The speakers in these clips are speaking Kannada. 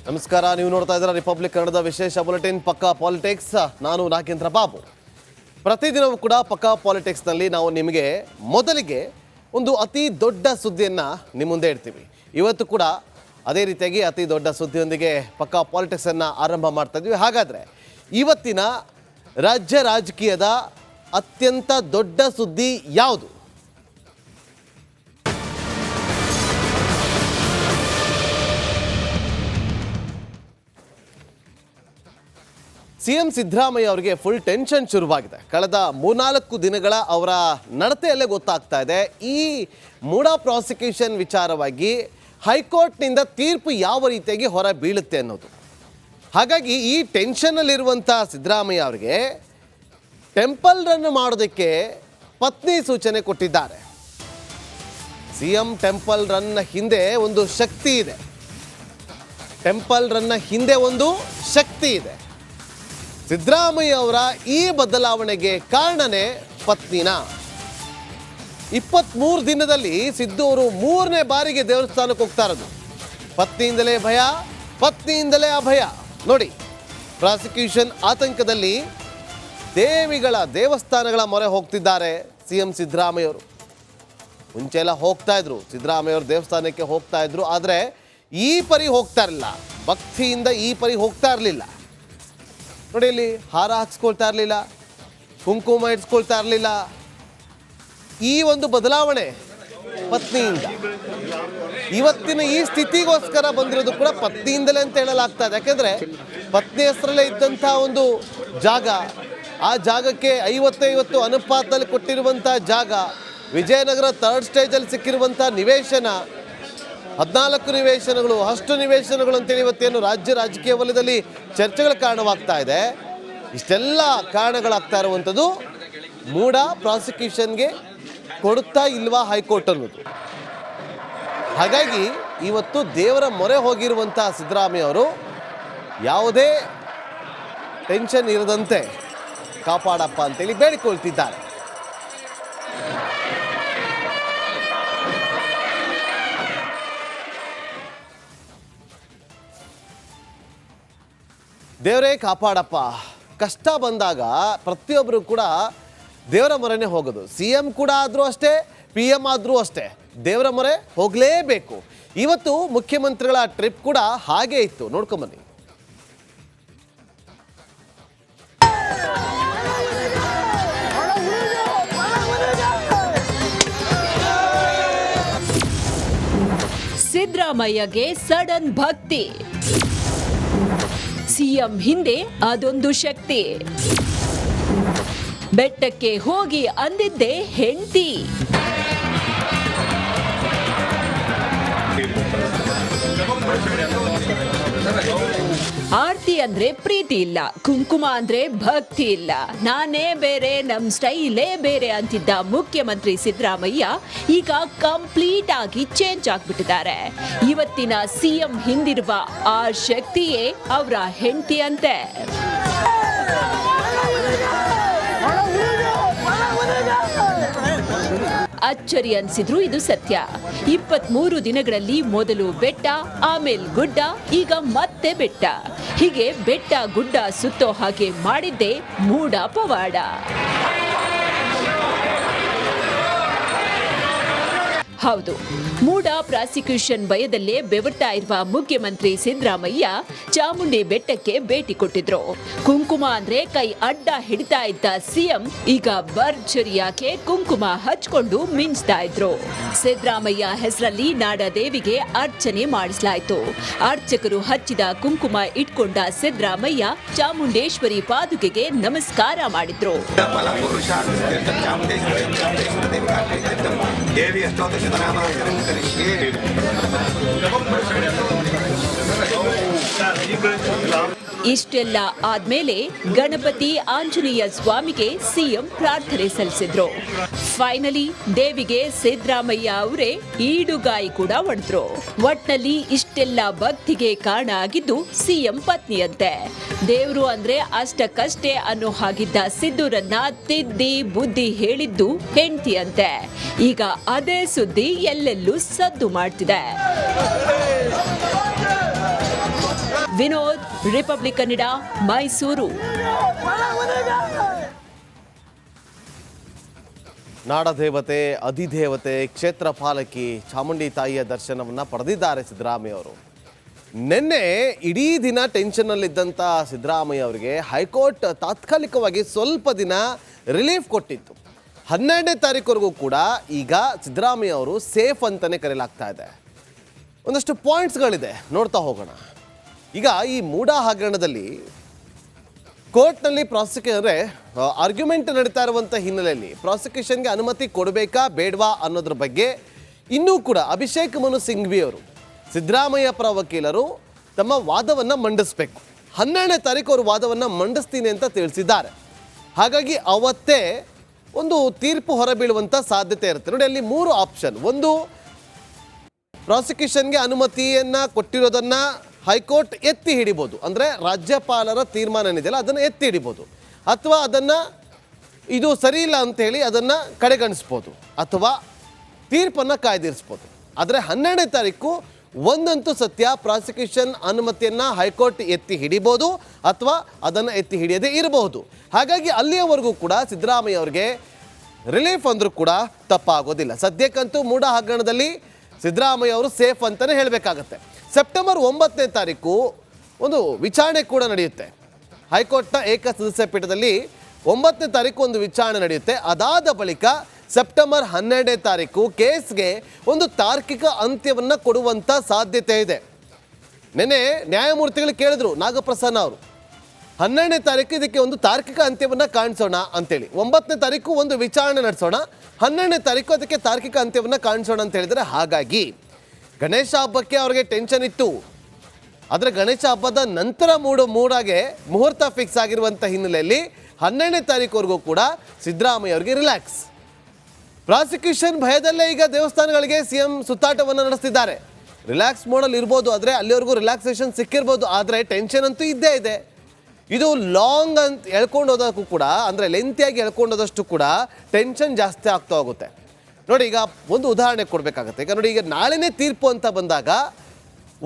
ನಮಸ್ಕಾರ, ನೀವು ನೋಡ್ತಾ ಇದ್ದೀರಾ ರಿಪಬ್ಲಿಕ್ ಕನ್ನಡದ ವಿಶೇಷ ಬುಲೆಟಿನ್ ಪಕ್ಕಾ ಪಾಲಿಟಿಕ್ಸ್. ನಾನು ನಾಗೇಂದ್ರ ಬಾಬು. ಪ್ರತಿದಿನವೂ ಕೂಡ ಪಕ್ಕಾ ಪಾಲಿಟಿಕ್ಸ್ನಲ್ಲಿ ನಾವು ನಿಮಗೆ ಮೊದಲಿಗೆ ಒಂದು ಅತಿ ದೊಡ್ಡ ಸುದ್ದಿಯನ್ನು ನಿಮ್ಮ ಮುಂದೆ ಇಡ್ತೀವಿ. ಇವತ್ತು ಕೂಡ ಅದೇ ರೀತಿಯಾಗಿ ಅತಿ ದೊಡ್ಡ ಸುದ್ದಿಯೊಂದಿಗೆ ಪಕ್ಕಾ ಪಾಲಿಟಿಕ್ಸನ್ನು ಆರಂಭ ಮಾಡ್ತಾ ಇದ್ವಿ. ಹಾಗಾದರೆ ಇವತ್ತಿನ ರಾಜ್ಯ ರಾಜಕೀಯದ ಅತ್ಯಂತ ದೊಡ್ಡ ಸುದ್ದಿ ಯಾವುದು? ಸಿಎಂ ಸಿದ್ದರಾಮಯ್ಯ ಅವರಿಗೆ ಫುಲ್ ಟೆನ್ಷನ್ ಶುರುವಾಗಿದೆ. ಕಳೆದ 3-4 ದಿನಗಳ ಅವರ ನಡತೆಯಲ್ಲೇ ಗೊತ್ತಾಗ್ತಾ ಇದೆ ಈ ಮೂಡಾ ಪ್ರಾಸಿಕ್ಯೂಷನ್ ವಿಚಾರವಾಗಿ ಹೈಕೋರ್ಟ್ನಿಂದ ತೀರ್ಪು ಯಾವ ರೀತಿಯಾಗಿ ಹೊರ ಬೀಳುತ್ತೆ ಅನ್ನೋದು. ಹಾಗಾಗಿ ಈ ಟೆನ್ಷನ್ನಲ್ಲಿರುವಂಥ ಸಿದ್ದರಾಮಯ್ಯ ಅವರಿಗೆ ಟೆಂಪಲ್ ರನ್ ಮಾಡೋದಕ್ಕೆ ಪತ್ನಿ ಸೂಚನೆ ಕೊಟ್ಟಿದ್ದಾರೆ. ಸಿಎಂ ಟೆಂಪಲ್ ರನ್ನ ಹಿಂದೆ ಒಂದು ಶಕ್ತಿ ಇದೆ. ಟೆಂಪಲ್ ರನ್ನ ಹಿಂದೆ ಒಂದು ಶಕ್ತಿ ಇದೆ. ಸಿದ್ದರಾಮಯ್ಯ ಅವರ ಈ ಬದಲಾವಣೆಗೆ ಕಾರಣನೇ ಪತ್ನಿನ. 23 ದಿನದಲ್ಲಿ ಸಿದ್ದು ಅವರು 3ನೇ ಬಾರಿಗೆ ದೇವಸ್ಥಾನಕ್ಕೆ ಹೋಗ್ತಾ ಇರೋದು. ಪತ್ನಿಯಿಂದಲೇ ಭಯ, ಪತ್ನಿಯಿಂದಲೇ ಅಭಯ. ನೋಡಿ, ಪ್ರಾಸಿಕ್ಯೂಷನ್ ಆತಂಕದಲ್ಲಿ ದೇವಸ್ಥಾನಗಳ ಮೊರೆ ಹೋಗ್ತಿದ್ದಾರೆ ಸಿಎಂ ಸಿದ್ದರಾಮಯ್ಯ ಅವರು. ಮುಂಚೆ ಎಲ್ಲ ಹೋಗ್ತಾ ಇದ್ರು, ಸಿದ್ದರಾಮಯ್ಯ ಅವರು ದೇವಸ್ಥಾನಕ್ಕೆ ಹೋಗ್ತಾ ಇದ್ರು. ಆದರೆ ಈ ಪರಿ ಹೋಗ್ತಾ ಇರಲಿಲ್ಲ, ಭಕ್ತಿಯಿಂದ ಈ ಪರಿ ಹೋಗ್ತಾ ಇರಲಿಲ್ಲ. ನೋಡಿ, ಇಲ್ಲಿ ಹಾರ ಹಾಕ್ಸ್ಕೊಳ್ತಾ ಇರಲಿಲ್ಲ, ಕುಂಕುಮ ಇಡ್ಸ್ಕೊಳ್ತಾ ಇರಲಿಲ್ಲ. ಈ ಒಂದು ಬದಲಾವಣೆ ಪತ್ನಿಯಿಂದ. ಇವತ್ತಿನ ಈ ಸ್ಥಿತಿಗೋಸ್ಕರ ಬಂದಿರೋದು ಕೂಡ ಪತ್ನಿಯಿಂದಲೇ ಅಂತ ಹೇಳಲಾಗ್ತಾ ಇದೆ. ಯಾಕೆಂದರೆ ಪತ್ನಿ ಹೆಸರಲ್ಲೇ ಇದ್ದಂಥ ಒಂದು ಜಾಗ, ಆ ಜಾಗಕ್ಕೆ 50-50 ಅನುಪಾತದಲ್ಲಿ ಕೊಟ್ಟಿರುವಂಥ ಜಾಗ, ವಿಜಯನಗರ 3rd ಸ್ಟೇಜಲ್ಲಿ ಸಿಕ್ಕಿರುವಂಥ ನಿವೇಶನ, 14 ನಿವೇಶನಗಳು, ಅಷ್ಟು ನಿವೇಶನಗಳು ಅಂತೇಳಿ ಇವತ್ತೇನು ರಾಜ್ಯ ರಾಜಕೀಯ ವಲಯದಲ್ಲಿ ಚರ್ಚೆಗಳ ಕಾರಣವಾಗ್ತಾ ಇದೆ. ಇಷ್ಟೆಲ್ಲ ಕಾರಣಗಳಾಗ್ತಾ ಇರುವಂಥದ್ದು ಮೂಡಾ ಪ್ರಾಸಿಕ್ಯೂಷನ್ಗೆ ಕೊಡುತ್ತಾ ಇಲ್ವಾ ಹೈಕೋರ್ಟ್ ಅನ್ನೋದು. ಹಾಗಾಗಿ ಇವತ್ತು ದೇವರ ಮೊರೆ ಹೋಗಿರುವಂಥ ಸಿದ್ದರಾಮಯ್ಯ ಅವರು ಯಾವುದೇ ಟೆನ್ಷನ್ ಇರದಂತೆ ಕಾಪಾಡಪ್ಪ ಅಂತೇಳಿ ಬೇಡಿಕೊಳ್ತಿದ್ದಾರೆ. ದೇವರೇ ಕಾಪಾಡಪ್ಪ. ಕಷ್ಟ ಬಂದಾಗ ಪ್ರತಿಯೊಬ್ಬರು ಕೂಡ ದೇವರ ಮೊರೆನೇ ಹೋಗೋದು. CM ಕೂಡ ಆದರೂ ಅಷ್ಟೇ, PM ಆದರೂ ಅಷ್ಟೇ, ದೇವರ ಮೊರೆ ಹೋಗಲೇಬೇಕು. ಇವತ್ತು ಮುಖ್ಯಮಂತ್ರಿಗಳ ಟ್ರಿಪ್ ಕೂಡ ಹಾಗೇ ಇತ್ತು. ನೋಡ್ಕೊಂಬನ್ನಿ. ಸಿದ್ದರಾಮಯ್ಯಗೆ ಸಡನ್ ಭಕ್ತಿ. ಸಿಎಂ ಹಿಂದೆ ಅದೊಂದು ಶಕ್ತಿ. ಬೆಟ್ಟಕ್ಕೆ ಹೋಗಿ ಅಂದಿದ್ದೆ ಹೆಂಡತಿ. ಆರ್ತಿ ಅಂದ್ರೆ ಪ್ರೀತಿ ಇಲ್ಲ, ಕುಂಕುಮ ಅಂದ್ರೆ ಭಕ್ತಿ ಇಲ್ಲ, ನಾನೇ ಬೇರೆ, ನಮ್ ಸ್ಟೈಲೇ ಬೇರೆ ಅಂತಿದ್ದ ಮುಖ್ಯಮಂತ್ರಿ ಸಿದ್ದರಾಮಯ್ಯ ಈಗ ಕಂಪ್ಲೀಟ್ ಆಗಿ ಚೇಂಜ್ ಆಗ್ಬಿಟ್ಟಿದ್ದಾರೆ. ಇವತ್ತಿನ ಸಿಎಂ ಹಿಂದಿರುವ ಆ ಶಕ್ತಿಯೇ ಅವರ ಹೆಂಡತಿ ಅಂತೆ. ಅಚ್ಚರಿ ಅನ್ಸಿದ್ರು ಇದು ಸತ್ಯ. 23 ದಿನಗಳಲ್ಲಿ ಮೊದಲು ಬೆಟ್ಟ, ಆಮೇಲೆ ಗುಡ್ಡ, ಈಗ ಮತ್ತೆ ಬೆಟ್ಟ. ಹೀಗೆ ಬೆಟ್ಟ ಗುಡ್ಡ ಸುತ್ತೋ ಹಾಗೆ ಮಾಡಿದ್ದೆ ಮೂಡಾ ಪವಾಡ. ಹೌದು, ಮೂಡಾ ಪ್ರಾಸಿಕ್ಯೂಷನ್ ಭಯದಲ್ಲೇ ಬೆವರ್ತಾ ಇರುವ ಮುಖ್ಯಮಂತ್ರಿ ಸಿದ್ದರಾಮಯ್ಯ ಚಾಮುಂಡಿ ಬೆಟ್ಟಕ್ಕೆ ಭೇಟಿ ಕೊಟ್ಟಿದ್ರು. ಕುಂಕುಮ ಅಂದ್ರೆ ಕೈ ಅಡ್ಡ ಹಿಡಿತಾ ಇದ್ದ ಸಿಎಂ ಈಗ ಭರ್ಜರಿಯಾಗಿ ಕುಂಕುಮ ಹಚ್ಕೊಂಡು ಮಿಂಚ್ತಾ ಇದ್ರು. ಸಿದ್ದರಾಮಯ್ಯ ಹೆಸರಲ್ಲಿ ನಾಡದೇವಿಗೆ ಅರ್ಚನೆ ಮಾಡಿಸಲಾಯಿತು. ಅರ್ಚಕರು ಹಚ್ಚಿದ ಕುಂಕುಮ ಇಟ್ಕೊಂಡ ಸಿದ್ದರಾಮಯ್ಯ ಚಾಮುಂಡೇಶ್ವರಿ ಪಾದುಕೆಗೆ ನಮಸ್ಕಾರ ಮಾಡಿದ್ರು. ಇಷ್ಟೆಲ್ಲ ಆದ್ಮೇಲೆ ಗಣಪತಿ ಆಂಜನೇಯ ಸ್ವಾಮಿಗೆ ಸಿಎಂ ಪ್ರಾರ್ಥನೆ ಸಲ್ಲಿಸಿದ್ರು. ಫೈನಲಿ ದೇವಿಗೆ ಸಿದ್ದರಾಮಯ್ಯ ಅವರೇ ಈಡುಗಾಯಿ ಕೂಡ ಹೊಡೆದ್ರು. ಒಟ್ನಲ್ಲಿ ಇಷ್ಟೆಲ್ಲ ಭಕ್ತಿಗೆ ಕಾರಣ ಆಗಿದ್ದು ಸಿಎಂ ಪತ್ನಿಯಂತೆ. ದೇವ್ರು ಅಂದ್ರೆ ಅಷ್ಟಕ್ಕಷ್ಟೇ ಅನ್ನೋ ಹಾಗಿದ್ದ ಸಿದ್ದುರನ್ನ ತಿದ್ದಿ ಬುದ್ಧಿ ಹೇಳಿದ್ದು ಹೆಂಡತಿಯಂತೆ. ಈಗ ಅದೇ ಸುದ್ದಿ ಎಲ್ಲೆಲ್ಲೂ ಸದ್ದು ಮಾಡ್ತಿದೆ. ವಿನೋದ್, ರಿಪಬ್ಲಿಕ್ ಕನ್ನಡ, ಮೈಸೂರು. ನಾಡದೇವತೆ, ಅಧಿದೇವತೆ, ಕ್ಷೇತ್ರ ಪಾಲಕಿ ಚಾಮುಂಡಿ ತಾಯಿಯ ದರ್ಶನವನ್ನು ಪಡೆದಿದ್ದಾರೆ ಸಿದ್ದರಾಮಯ್ಯ ಅವರು. ನಿನ್ನೆ ಇಡೀ ದಿನ ಟೆನ್ಷನ್ನಲ್ಲಿದ್ದಂಥ ಸಿದ್ದರಾಮಯ್ಯ ಅವರಿಗೆ ಹೈಕೋರ್ಟ್ ತಾತ್ಕಾಲಿಕವಾಗಿ ಸ್ವಲ್ಪ ದಿನ ರಿಲೀಫ್ ಕೊಟ್ಟಿತ್ತು. 12ನೇ ತಾರೀಕುವರೆಗೂ ಕೂಡ ಈಗ ಸಿದ್ದರಾಮಯ್ಯ ಅವರು ಸೇಫ್ ಅಂತಲೇ ಕರೆಯಲಾಗ್ತಾ ಇದೆ. ಒಂದಷ್ಟು ಪಾಯಿಂಟ್ಸ್ಗಳಿದೆ, ನೋಡ್ತಾ ಹೋಗೋಣ. ಈಗ ಈ ಮೂಡಾ ಹಗರಣದಲ್ಲಿ ಕೋರ್ಟ್ನಲ್ಲಿ ಆರ್ಗ್ಯುಮೆಂಟ್ ನಡೀತಾ ಇರುವಂಥ ಹಿನ್ನೆಲೆಯಲ್ಲಿ ಪ್ರಾಸಿಕ್ಯೂಷನ್ಗೆ ಅನುಮತಿ ಕೊಡಬೇಕಾ ಬೇಡವಾ ಅನ್ನೋದ್ರ ಬಗ್ಗೆ ಇನ್ನೂ ಕೂಡ ಅಭಿಷೇಕ್ ಮನು ಸಿಂಘ್ವಿ ಅವರು, ಸಿದ್ದರಾಮಯ್ಯ ಪರ ವಕೀಲರು ತಮ್ಮ ವಾದವನ್ನು ಮಂಡಿಸಬೇಕು. 12ನೇ ತಾರೀಕು ಅವರು ವಾದವನ್ನು ಮಂಡಿಸ್ತೀನಿ ಅಂತ ತಿಳಿಸಿದ್ದಾರೆ. ಹಾಗಾಗಿ ಅವತ್ತೇ ಒಂದು ತೀರ್ಪು ಹೊರಬೀಳುವಂಥ ಸಾಧ್ಯತೆ ಇರುತ್ತೆ. ನೋಡಿ, ಅಲ್ಲಿ 3 ಆಪ್ಷನ್. ಒಂದು, ಪ್ರಾಸಿಕ್ಯೂಷನ್ಗೆ ಅನುಮತಿಯನ್ನು ಕೊಟ್ಟಿರೋದನ್ನು ಹೈಕೋರ್ಟ್ ಎತ್ತಿ ಹಿಡಿಬೋದು, ಅಂದರೆ ರಾಜ್ಯಪಾಲರ ತೀರ್ಮಾನ ಏನಿದೆಯಲ್ಲ ಅದನ್ನು ಎತ್ತಿ ಹಿಡಿಬೋದು, ಅಥವಾ ಅದನ್ನು ಇದು ಸರಿ ಇಲ್ಲ ಅಂಥೇಳಿ ಅದನ್ನು ಕಡೆಗಣಿಸ್ಬೋದು, ಅಥವಾ ತೀರ್ಪನ್ನು ಕಾಯ್ದಿರಿಸ್ಬೋದು. ಆದರೆ 12ನೇ ತಾರೀಕು ಒಂದಂತೂ ಸತ್ಯ, ಪ್ರಾಸಿಕ್ಯೂಷನ್ ಅನುಮತಿಯನ್ನು ಹೈಕೋರ್ಟ್ ಎತ್ತಿ ಹಿಡಿಬೋದು ಅಥವಾ ಅದನ್ನು ಎತ್ತಿ ಹಿಡಿಯದೇ ಇರಬಹುದು. ಹಾಗಾಗಿ ಅಲ್ಲಿಯವರೆಗೂ ಕೂಡ ಸಿದ್ದರಾಮಯ್ಯ ಅವರಿಗೆ ರಿಲೀಫ್ ಅಂದರೂ ಕೂಡ ತಪ್ಪಾಗೋದಿಲ್ಲ. ಸದ್ಯಕ್ಕಂತೂ ಮೂಡಾ ಹಗರಣದಲ್ಲಿ ಸಿದ್ದರಾಮಯ್ಯ ಅವರು ಸೇಫ್ ಅಂತಲೇ ಹೇಳಬೇಕಾಗತ್ತೆ. ಸೆಪ್ಟೆಂಬರ್ 9ನೇ ತಾರೀಕು ಒಂದು ವಿಚಾರಣೆ ಕೂಡ ನಡೆಯುತ್ತೆ. ಹೈಕೋರ್ಟ್ನ ಏಕಸದಸ್ಯ ಪೀಠದಲ್ಲಿ 9ನೇ ತಾರೀಕು ಒಂದು ವಿಚಾರಣೆ ನಡೆಯುತ್ತೆ. ಅದಾದ ಬಳಿಕ ಸೆಪ್ಟೆಂಬರ್ 12ನೇ ತಾರೀಕು ಕೇಸ್ಗೆ ಒಂದು ತಾರ್ಕಿಕ ಅಂತ್ಯವನ್ನು ಕೊಡುವಂಥ ಸಾಧ್ಯತೆ ಇದೆ. ನಿನ್ನೆ ನ್ಯಾಯಮೂರ್ತಿಗಳು ಕೇಳಿದ್ರು ನಾಗಪ್ರಸನ್ನ ಅವರು, 12ನೇ ತಾರೀಕು ಇದಕ್ಕೆ ಒಂದು ತಾರ್ಕಿಕ ಅಂತ್ಯವನ್ನು ಕಾಣಿಸೋಣ ಅಂತೇಳಿ. 9ನೇ ತಾರೀಕು ಒಂದು ವಿಚಾರಣೆ ನಡೆಸೋಣ, 12ನೇ ತಾರೀಕು ಅದಕ್ಕೆ ತಾರ್ಕಿಕ ಅಂತ್ಯವನ್ನು ಕಾಣಿಸೋಣ ಅಂತ ಹೇಳಿದರೆ. ಹಾಗಾಗಿ ಗಣೇಶ ಹಬ್ಬಕ್ಕೆ ಅವ್ರಿಗೆ ಟೆನ್ಷನ್ ಇತ್ತು. ಆದರೆ ಗಣೇಶ ಹಬ್ಬದ ನಂತರ ಮೂಡಾಗೆ ಮುಹೂರ್ತ ಫಿಕ್ಸ್ ಆಗಿರುವಂಥ ಹಿನ್ನೆಲೆಯಲ್ಲಿ 12ನೇ ತಾರೀಕುವರೆಗೂ ಕೂಡ ಸಿದ್ದರಾಮಯ್ಯ ಅವರಿಗೆ ರಿಲ್ಯಾಕ್ಸ್. ಪ್ರಾಸಿಕ್ಯೂಷನ್ ಭಯದಲ್ಲೇ ಈಗ ದೇವಸ್ಥಾನಗಳಿಗೆ ಸಿಎಂ ಸುತ್ತಾಟವನ್ನು ನಡೆಸ್ತಿದ್ದಾರೆ. ರಿಲ್ಯಾಕ್ಸ್ ಮೋಡಲ್ಲಿ ಇರ್ಬೋದು, ಆದರೆ ಅಲ್ಲಿವರೆಗೂ ರಿಲ್ಯಾಕ್ಸೇಷನ್ ಸಿಕ್ಕಿರ್ಬೋದು. ಆದರೆ ಟೆನ್ಷನ್ ಅಂತೂ ಇದ್ದೇ ಇದೆ. ಇದು ಲಾಂಗ್ ಅಂತ ಎಳ್ಕೊಂಡು ಹೋದಕ್ಕೂ ಕೂಡ, ಅಂದರೆ ಲೆಂತಿಯಾಗಿ ಎಳ್ಕೊಂಡು ಹೋದಷ್ಟು ಕೂಡ ಟೆನ್ಷನ್ ಜಾಸ್ತಿ ಆಗ್ತಾ ಹೋಗುತ್ತೆ. ನೋಡಿ, ಈಗ ಒಂದು ಉದಾಹರಣೆ ಕೊಡಬೇಕಾಗತ್ತೆ. ಈಗ ನೋಡಿ, ಈಗ ನಾಳೆನೇ ತೀರ್ಪು ಅಂತ ಬಂದಾಗ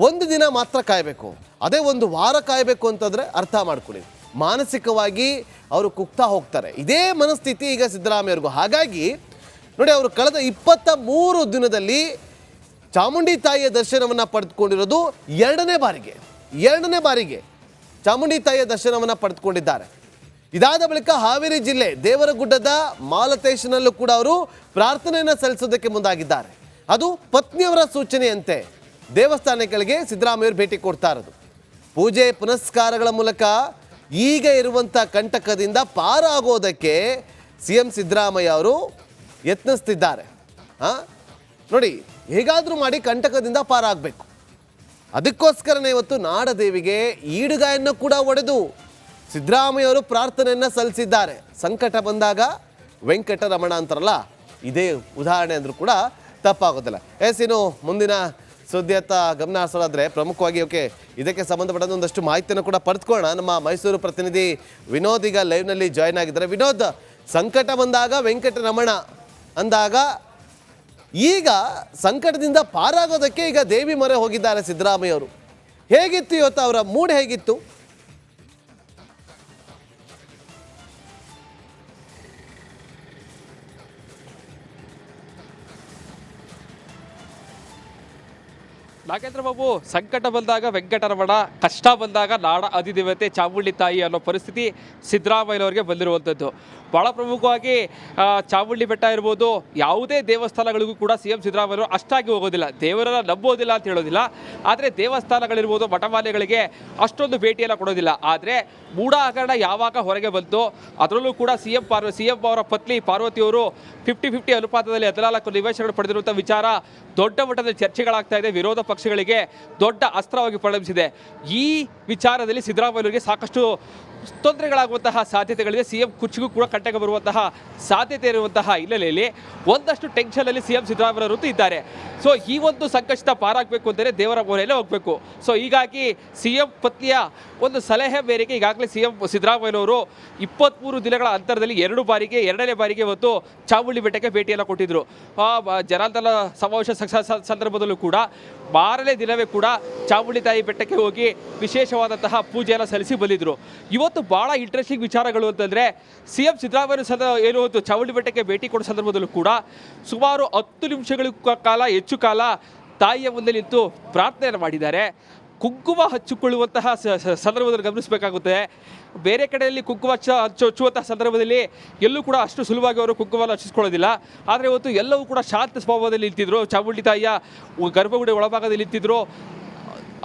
ಒಂದು ದಿನ ಮಾತ್ರ ಕಾಯಬೇಕು, ಅದೇ ಒಂದು ವಾರ ಕಾಯಬೇಕು ಅಂತಂದರೆ ಅರ್ಥ ಮಾಡ್ಕೊಳ್ಳಿ, ಮಾನಸಿಕವಾಗಿ ಅವರು ಕುಗ್ತಾ ಹೋಗ್ತಾರೆ. ಇದೇ ಮನಸ್ಥಿತಿ ಈಗ ಸಿದ್ದರಾಮಯ್ಯವ್ರಿಗೂ. ಹಾಗಾಗಿ ನೋಡಿ, ಅವರು ಕಳೆದ 23 ದಿನದಲ್ಲಿ ಚಾಮುಂಡಿ ತಾಯಿಯ ದರ್ಶನವನ್ನು ಪಡೆದುಕೊಂಡಿರೋದು ಎರಡನೇ ಬಾರಿಗೆ ಚಾಮುಂಡಿ ತಾಯಿಯ ದರ್ಶನವನ್ನು ಪಡೆದುಕೊಂಡಿದ್ದಾರೆ. ಇದಾದ ಬಳಿಕ ಹಾವೇರಿ ಜಿಲ್ಲೆ ದೇವರಗುಡ್ಡದ ಮಾಲತೇಶನಲ್ಲೂ ಕೂಡ ಅವರು ಪ್ರಾರ್ಥನೆಯನ್ನು ಸಲ್ಲಿಸೋದಕ್ಕೆ ಮುಂದಾಗಿದ್ದಾರೆ. ಅದು ಪತ್ನಿಯವರ ಸೂಚನೆಯಂತೆ ದೇವಸ್ಥಾನಗಳಿಗೆ ಸಿದ್ದರಾಮಯ್ಯವರು ಭೇಟಿ ಕೊಡ್ತಾ ಇರೋದು. ಪೂಜೆ ಪುನಸ್ಕಾರಗಳ ಮೂಲಕ ಈಗ ಇರುವಂಥ ಕಂಟಕದಿಂದ ಪಾರಾಗೋದಕ್ಕೆ ಸಿಎಂ ಸಿದ್ದರಾಮಯ್ಯ ಅವರು ಯತ್ನಿಸ್ತಿದ್ದಾರೆ. ನೋಡಿ, ಹೇಗಾದರೂ ಮಾಡಿ ಕಂಟಕದಿಂದ ಪಾರಾಗಬೇಕು. ಅದಕ್ಕೋಸ್ಕರನೇ ಇವತ್ತು ನಾಡದೇವಿಗೆ ಈಡುಗಾಯನ್ನು ಕೂಡ ಒಡೆದು ಸಿದ್ದರಾಮಯ್ಯ ಅವರು ಪ್ರಾರ್ಥನೆಯನ್ನು ಸಲ್ಲಿಸಿದ್ದಾರೆ. ಸಂಕಟ ಬಂದಾಗ ವೆಂಕಟರಮಣ ಅಂತಾರಲ್ಲ, ಇದೇ ಉದಾಹರಣೆ ಅಂದರೂ ಕೂಡ ತಪ್ಪಾಗೋದಿಲ್ಲ. ಇನ್ನು ಮುಂದಿನ ಸುದ್ದಿಯತ್ತ ಗಮನ ಹರಿಸೋದಾದರೆ ಪ್ರಮುಖವಾಗಿ ಇದಕ್ಕೆ ಸಂಬಂಧಪಟ್ಟ ಒಂದಷ್ಟು ಮಾಹಿತಿಯನ್ನು ಕೂಡ ಪಡೆದುಕೊಳ್ಳೋಣ. ನಮ್ಮ ಮೈಸೂರು ಪ್ರತಿನಿಧಿ ವಿನೋದ್ ಈಗ ಲೈವ್ನಲ್ಲಿ ಜಾಯ್ನ್ ಆಗಿದ್ದಾರೆ. ವಿನೋದ್, ಸಂಕಟ ಬಂದಾಗ ವೆಂಕಟರಮಣ ಅಂದಾಗ ಈಗ ಸಂಕಟದಿಂದ ಪಾರಾಗೋದಕ್ಕೆ ಈಗ ದೇವಿ ಮೊರೆ ಹೋಗಿದ್ದಾರೆ ಸಿದ್ದರಾಮಯ್ಯ ಅವರು. ಹೇಗಿತ್ತು ಇವತ್ತು ಅವರ ಮೂಡ್ ಹೇಗಿತ್ತು? ನಾಗೇಂದ್ರ ಬಾಬು, ಸಂಕಟ ಬಂದಾಗ ವೆಂಕಟರಮಣ, ಕಷ್ಟ ಬಂದಾಗ ನಾಡ ಅಧಿದೇವತೆ ಚಾಮುಂಡಿ ತಾಯಿ ಅನ್ನೋ ಪರಿಸ್ಥಿತಿ ಸಿದ್ದರಾಮಯ್ಯನವರಿಗೆ ಬಂದಿರುವಂಥದ್ದು. ಭಾಳ ಪ್ರಮುಖವಾಗಿ ಚಾಮುಂಡಿ ಬೆಟ್ಟ ಇರ್ಬೋದು, ಯಾವುದೇ ದೇವಸ್ಥಾನಗಳಿಗೂ ಕೂಡ ಸಿ ಎಂ ಸಿದ್ದರಾಮಯ್ಯವರು ಅಷ್ಟಾಗಿ ಹೋಗೋದಿಲ್ಲ. ದೇವರನ್ನ ನಂಬೋದಿಲ್ಲ ಅಂತ ಹೇಳೋದಿಲ್ಲ, ಆದರೆ ದೇವಸ್ಥಾನಗಳಿರ್ಬೋದು, ಮಠಮಾಲೆಗಳಿಗೆ ಅಷ್ಟೊಂದು ಭೇಟಿಯನ್ನು ಕೊಡೋದಿಲ್ಲ. ಆದರೆ ಮೂಡಾ ಹಗರಣ ಯಾವಾಗ ಹೊರಗೆ ಬಂತು, ಅದರಲ್ಲೂ ಕೂಡ ಸಿ ಎಂ ಅವರ ಪತ್ನಿ ಪಾರ್ವತಿಯವರು 50-50 ಅನುಪಾತದಲ್ಲಿ 14 ನಿವೇಶನಗಳು ಪಡೆದಿರುವಂಥ ವಿಚಾರ ದೊಡ್ಡ ಮಟ್ಟದಲ್ಲಿ ಚರ್ಚೆಗಳಾಗ್ತಾ ಇದೆ. ವಿರೋಧ ಪಕ್ಷಗಳಿಗೆ ದೊಡ್ಡ ಅಸ್ತ್ರವಾಗಿ ಪರಿಣಮಿಸಿದೆ. ಈ ವಿಚಾರದಲ್ಲಿ ಸಿದ್ದರಾಮಯ್ಯರಿಗೆ ಸಾಕಷ್ಟು ತೊಂದರೆಗಳಾಗುವಂತಹ ಸಾಧ್ಯತೆಗಳಿದೆ. ಸಿ ಎಂ ಕುರ್ಚಿಗೂ ಕೂಡ ಕಂಟಕ ಬರುವಂತಹ ಸಾಧ್ಯತೆ ಇರುವಂತಹ ಹಿನ್ನೆಲೆಯಲ್ಲಿ ಒಂದಷ್ಟು ಟೆನ್ಷನಲ್ಲಿ ಸಿ ಎಂ ಸಿದ್ದರಾಮಯ್ಯವರು ಇದ್ದಾರೆ. ಸೊ ಈ ಒಂದು ಸಂಕಷ್ಟ ಪಾರಾಗಬೇಕು ಅಂದರೆ ದೇವರ ಮೊರೆಯಲ್ಲೇ ಹೋಗಬೇಕು. ಸೊ ಹೀಗಾಗಿ ಸಿ ಎಂ ಪತ್ನಿಯ ಒಂದು ಸಲಹೆ ಮೇರೆಗೆ ಈಗಾಗಲೇ ಸಿ ಎಂ ಸಿದ್ದರಾಮಯ್ಯವರು 23 ದಿನಗಳ ಅಂತರದಲ್ಲಿ ಎರಡನೇ ಬಾರಿಗೆ ಇವತ್ತು ಚಾಮುಂಡಿ ಬೆಟ್ಟಕ್ಕೆ ಭೇಟಿಯನ್ನು ಕೊಟ್ಟಿದ್ದರು. ಜನಾರ್ದನ ಸಮಾವೇಶ ಸಂದರ್ಭದಲ್ಲೂ ಕೂಡ 6ನೇ ದಿನವೇ ಕೂಡ ಚಾಮುಂಡಿ ತಾಯಿ ಬೆಟ್ಟಕ್ಕೆ ಹೋಗಿ ವಿಶೇಷವಾದಂತಹ ಪೂಜೆಯನ್ನು ಸಲ್ಲಿಸಿ ಬಂದಿದ್ದರು. ಇವತ್ತು ಭಾಳ ಇಂಟ್ರೆಸ್ಟಿಂಗ್ ವಿಚಾರಗಳು ಅಂತಂದರೆ ಸಿ ಎಂ ಸಿದ್ದರಾಮಯ್ಯ ಏನು ಚಾಮುಂಡಿ ಬೆಟ್ಟಕ್ಕೆ ಭೇಟಿ ಕೊಡೋ ಸಂದರ್ಭದಲ್ಲೂ ಕೂಡ ಸುಮಾರು 10 ನಿಮಿಷಗಳ ಕಾಲ ಹೆಚ್ಚು ಕಾಲ ತಾಯಿಯ ಮುಂದೆ ನಿಂತು ಪ್ರಾರ್ಥನೆಯನ್ನು ಮಾಡಿದ್ದಾರೆ. ಕುಂಕುಮ ಹಚ್ಚಿಕೊಳ್ಳುವಂತಹ ಸಂದರ್ಭದಲ್ಲಿ ಗಮನಿಸಬೇಕಾಗುತ್ತೆ. ಬೇರೆ ಕಡೆಯಲ್ಲಿ ಕುಂಕುಮ ಹಚ್ಚುವಂತಹ ಸಂದರ್ಭದಲ್ಲಿ ಎಲ್ಲೂ ಕೂಡ ಅಷ್ಟು ಸುಲಭವಾಗಿ ಅವರು ಕುಂಕುಮವನ್ನು ಹಚ್ಚಿಸ್ಕೊಳ್ಳೋದಿಲ್ಲ. ಆದರೆ ಇವತ್ತು ಎಲ್ಲವೂ ಕೂಡ ಶಾಂತ ಸ್ವಭಾವದಲ್ಲಿ ನಿಂತಿದ್ರು. ಚಾಮುಂಡಿ ತಾಯಿಯ ಗರ್ಭಗುಡಿ ಒಳಭಾಗದಲ್ಲಿ ನಿಂತಿದ್ರು.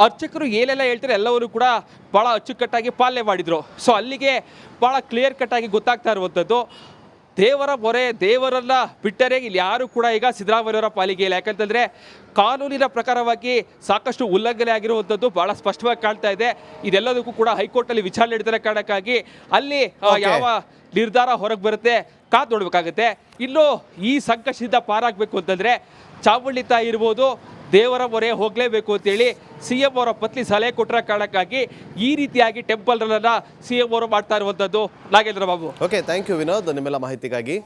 ಅರ್ಚಕರು ಏನೆಲ್ಲ ಹೇಳ್ತಾರೆ ಎಲ್ಲವರು ಕೂಡ ಭಾಳ ಅಚ್ಚುಕಟ್ಟಾಗಿ ಪಾಲನೆ ಮಾಡಿದರು. ಸೊ ಅಲ್ಲಿಗೆ ಭಾಳ ಕ್ಲಿಯರ್ ಕಟ್ಟಾಗಿ ಗೊತ್ತಾಗ್ತಾ ಇರುವಂಥದ್ದು ದೇವರ ಮೊರೆ, ದೇವರನ್ನ ಬಿಟ್ಟರೆ ಇಲ್ಲಿ ಯಾರು ಕೂಡ ಈಗ ಸಿದ್ದರಾಮಯ್ಯವರ ಪಾಲಿಗೆ ಇಲ್ಲ. ಯಾಕಂತಂದರೆ ಕಾನೂನಿನ ಪ್ರಕಾರವಾಗಿ ಸಾಕಷ್ಟು ಉಲ್ಲಂಘನೆ ಆಗಿರುವಂಥದ್ದು ಭಾಳ ಸ್ಪಷ್ಟವಾಗಿ ಕಾಣ್ತಾ ಇದೆ. ಇದೆಲ್ಲದಕ್ಕೂ ಕೂಡ ಹೈಕೋರ್ಟಲ್ಲಿ ವಿಚಾರಣೆ ನಡೆದಿರೋ ಕಾರಣಕ್ಕಾಗಿ ಅಲ್ಲಿ ಯಾವ ನಿರ್ಧಾರ ಹೊರಗೆ ಬರುತ್ತೆ ಕಾದು ನೋಡಬೇಕಾಗುತ್ತೆ. ಇನ್ನು ಈ ಸಂಕಷ್ಟದಿಂದ ಪಾರಾಗಬೇಕು ಅಂತಂದರೆ ಚಾಮುಂಡಿ ತಾಯಿ ಇರ್ಬೋದು, ದೇವರ ಮೊರೆ ಹೋಗಲೇಬೇಕು ಅಂತೇಳಿ ಸಿ ಎಂ ಅವರ ಪತ್ನಿ ಸಲಹೆ ಕೊಟ್ಟರ ಕಾರಣಕ್ಕಾಗಿ ಈ ರೀತಿಯಾಗಿ ಟೆಂಪಲ್ ರನ್ನ ಸಿ ಎಂ ಅವರು ಮಾಡ್ತಾ ಇರುವಂಥದ್ದು. Nagendra Babu. Okay, thank you Vinod ನಿಮ್ಮೆಲ್ಲ ಮಾಹಿತಿಗಾಗಿ.